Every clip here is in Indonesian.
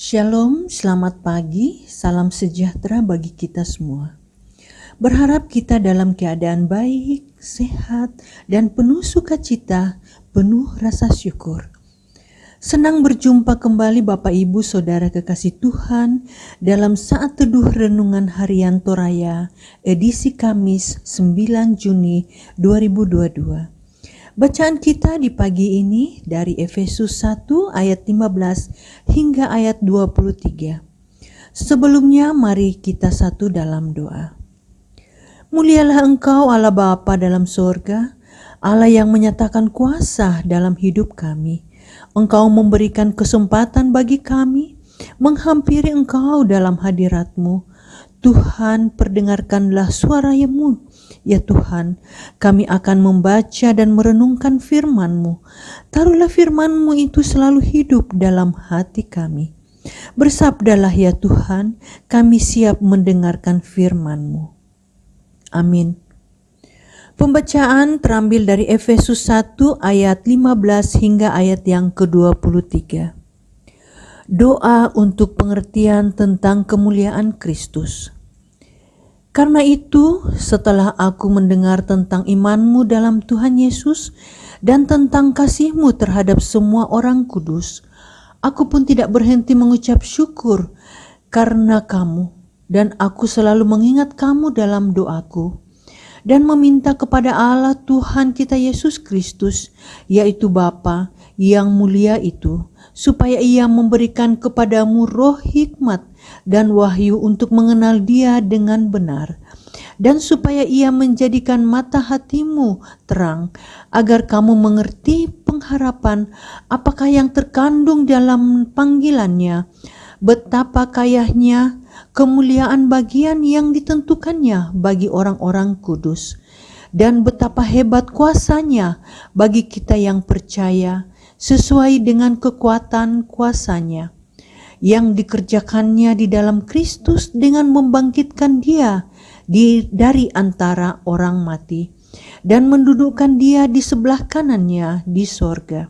Shalom, selamat pagi, salam sejahtera bagi kita semua. Berharap kita dalam keadaan baik, sehat, dan penuh sukacita, penuh rasa syukur. Senang berjumpa kembali Bapak Ibu Saudara kekasih Tuhan dalam saat teduh renungan harian Toraya edisi Kamis 9 Juni 2022. Bacaan kita di pagi ini dari Efesus 1 ayat 15 hingga ayat 23. Sebelumnya mari kita satu dalam doa. Mulialah Engkau Allah Bapa dalam sorga, Allah yang menyatakan kuasa dalam hidup kami. Engkau memberikan kesempatan bagi kami menghampiri Engkau dalam hadirat-Mu. Tuhan, perdengarkanlah suara-Mu. Ya Tuhan, kami akan membaca dan merenungkan firman-Mu. Taruhlah firman-Mu itu selalu hidup dalam hati kami. Bersabdalah ya Tuhan, kami siap mendengarkan firman-Mu. Amin. Pembacaan terambil dari Efesus 1 ayat 15 hingga ayat yang ke-23. Doa untuk pengertian tentang kemuliaan Kristus. Karena itu, setelah aku mendengar tentang iman-Mu dalam Tuhan Yesus dan tentang kasih-Mu terhadap semua orang kudus, aku pun tidak berhenti mengucap syukur karena Kamu, dan aku selalu mengingat Kamu dalam doaku dan meminta kepada Allah Tuhan kita Yesus Kristus, yaitu Bapa yang mulia itu, supaya Ia memberikan kepadamu roh hikmat dan wahyu untuk mengenal Dia dengan benar, dan supaya Ia menjadikan mata hatimu terang, agar kamu mengerti pengharapan apakah yang terkandung dalam panggilannya, betapa kayanya kemuliaan bagian yang ditentukannya bagi orang-orang kudus, dan betapa hebat kuasanya bagi kita yang percaya, sesuai dengan kekuatan kuasanya yang dikerjakannya di dalam Kristus dengan membangkitkan Dia dari antara orang mati dan mendudukkan Dia di sebelah kanannya di sorga,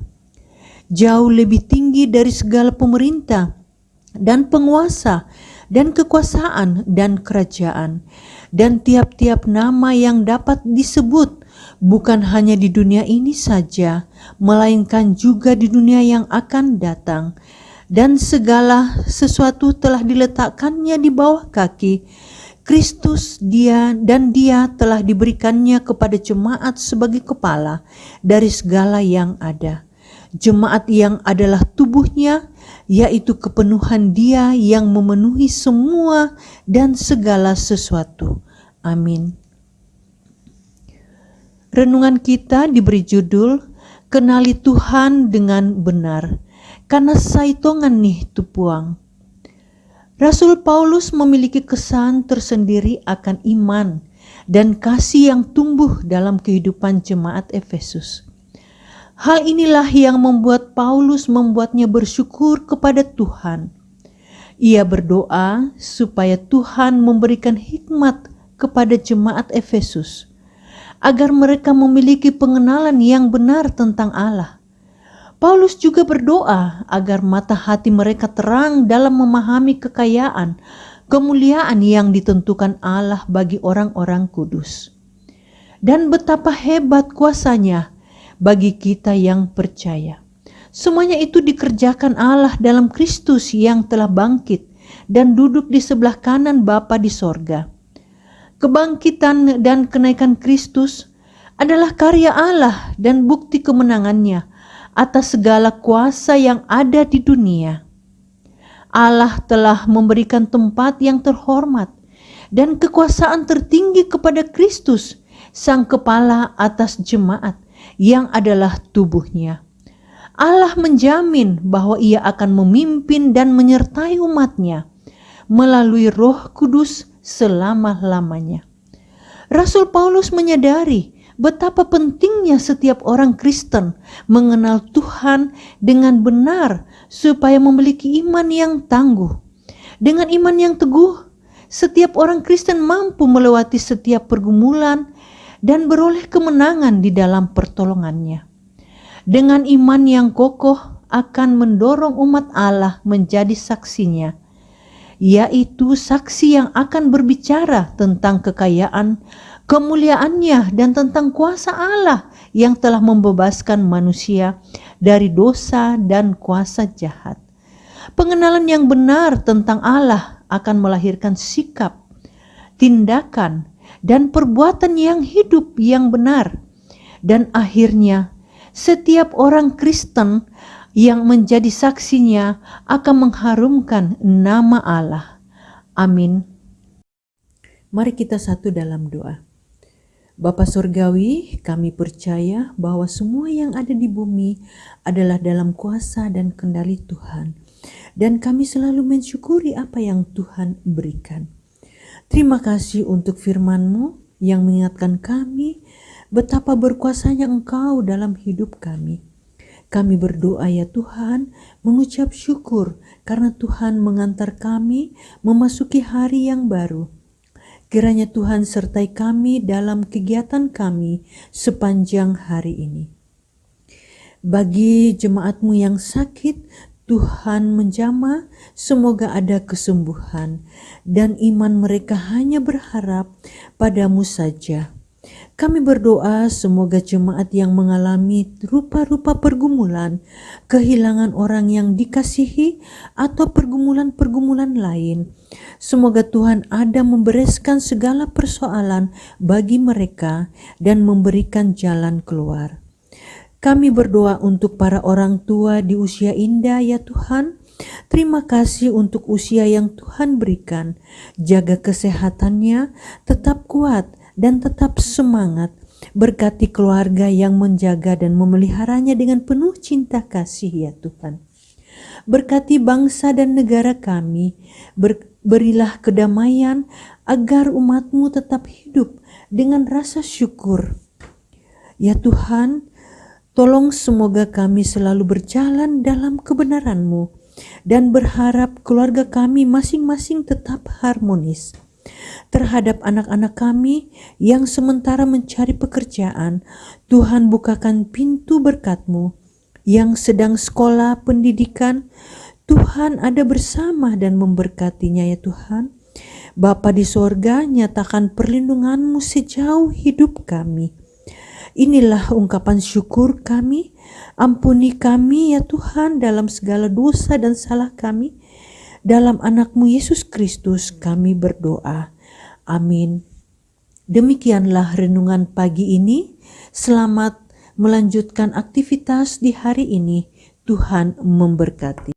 jauh lebih tinggi dari segala pemerintah dan penguasa dan kekuasaan dan kerajaan dan tiap-tiap nama yang dapat disebut, bukan hanya di dunia ini saja, melainkan juga di dunia yang akan datang. Dan segala sesuatu telah diletakkannya di bawah kaki Kristus, Dia telah diberikannya kepada jemaat sebagai kepala dari segala yang ada. Jemaat yang adalah tubuhnya, yaitu kepenuhan Dia yang memenuhi semua dan segala sesuatu. Amin. Renungan kita diberi judul Kenali Tuhan dengan Benar, karena saitongan nih tupuang. Rasul Paulus memiliki kesan tersendiri akan iman dan kasih yang tumbuh dalam kehidupan jemaat Efesus. Hal inilah yang membuatnya bersyukur kepada Tuhan. Ia berdoa supaya Tuhan memberikan hikmat kepada jemaat Efesus, agar mereka memiliki pengenalan yang benar tentang Allah. Paulus juga berdoa agar mata hati mereka terang dalam memahami kekayaan, kemuliaan yang ditentukan Allah bagi orang-orang kudus, dan betapa hebat kuasanya bagi kita yang percaya. Semuanya itu dikerjakan Allah dalam Kristus yang telah bangkit dan duduk di sebelah kanan Bapa di sorga. Kebangkitan dan kenaikan Kristus adalah karya Allah dan bukti kemenangannya atas segala kuasa yang ada di dunia. Allah telah memberikan tempat yang terhormat dan kekuasaan tertinggi kepada Kristus, Sang Kepala atas jemaat yang adalah tubuhnya. Allah menjamin bahwa Ia akan memimpin dan menyertai umatnya melalui Roh Kudus selama-lamanya. Rasul Paulus menyadari betapa pentingnya setiap orang Kristen mengenal Tuhan dengan benar supaya memiliki iman yang tangguh. Dengan iman yang teguh, setiap orang Kristen mampu melewati setiap pergumulan dan beroleh kemenangan di dalam pertolongannya. Dengan iman yang kokoh, akan mendorong umat Allah menjadi saksinya, yaitu saksi yang akan berbicara tentang kekayaan, kemuliaannya, dan tentang kuasa Allah yang telah membebaskan manusia dari dosa dan kuasa jahat. Pengenalan yang benar tentang Allah akan melahirkan sikap, tindakan, dan perbuatan yang hidup yang benar. Dan akhirnya, setiap orang Kristen yang menjadi saksinya akan mengharumkan nama Allah. Amin. Mari kita satu dalam doa. Bapa Surgawi, kami percaya bahwa semua yang ada di bumi adalah dalam kuasa dan kendali Tuhan. Dan kami selalu mensyukuri apa yang Tuhan berikan. Terima kasih untuk firman-Mu yang mengingatkan kami betapa berkuasanya Engkau dalam hidup kami. Kami berdoa ya Tuhan, mengucap syukur karena Tuhan mengantar kami memasuki hari yang baru. Kiranya Tuhan sertai kami dalam kegiatan kami sepanjang hari ini. Bagi jemaat-Mu yang sakit, Tuhan menjamah, semoga ada kesembuhan dan iman mereka hanya berharap padamu saja. Kami berdoa semoga jemaat yang mengalami rupa-rupa pergumulan, kehilangan orang yang dikasihi, atau pergumulan-pergumulan lain, semoga Tuhan ada membereskan segala persoalan bagi mereka dan memberikan jalan keluar. Kami berdoa untuk para orang tua di usia indah ya Tuhan. Terima kasih untuk usia yang Tuhan berikan. Jaga kesehatannya, tetap kuat dan tetap semangat. Berkati keluarga yang menjaga dan memeliharanya dengan penuh cinta kasih ya Tuhan. Berkati bangsa dan negara kami. Berilah kedamaian agar umat-Mu tetap hidup dengan rasa syukur. Ya Tuhan, tolong semoga kami selalu berjalan dalam kebenaran-Mu dan berharap keluarga kami masing-masing tetap harmonis. Terhadap anak-anak kami yang sementara mencari pekerjaan, Tuhan bukakan pintu berkat-Mu. Yang sedang sekolah pendidikan, Tuhan ada bersama dan memberkatinya ya Tuhan. Bapa di sorga, nyatakan perlindungan-Mu sejauh hidup kami. Inilah ungkapan syukur kami. Ampuni kami ya Tuhan dalam segala dosa dan salah kami. Dalam anak-Mu Yesus Kristus kami berdoa. Amin. Demikianlah renungan pagi ini. Selamat melanjutkan aktivitas di hari ini. Tuhan memberkati.